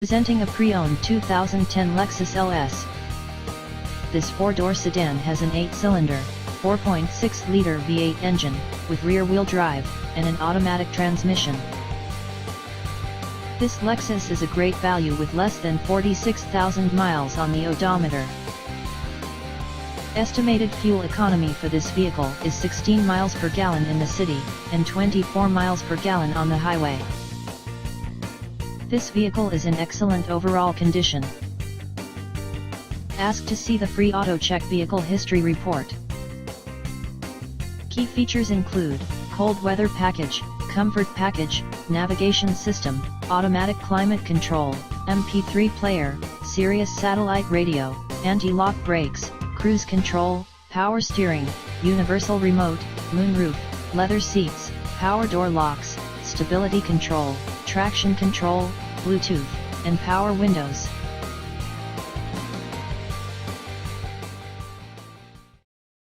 Presenting a pre-owned 2010 Lexus LS. This four-door sedan has an 8-cylinder, 4.6-liter V8 engine, with rear-wheel drive, and an automatic transmission. This Lexus is a great value with less than 46,000 miles on the odometer. Estimated fuel economy for this vehicle is 16 miles per gallon in the city, and 24 miles per gallon on the highway. This vehicle is in excellent overall condition. Ask to see the free AutoCheck Vehicle History Report. Key features include cold weather package, comfort package, navigation system, automatic climate control, MP3 player, Sirius satellite radio, anti-lock brakes, cruise control, power steering, universal remote, moonroof, leather seats, power door locks, stability control, traction control, Bluetooth, and power windows.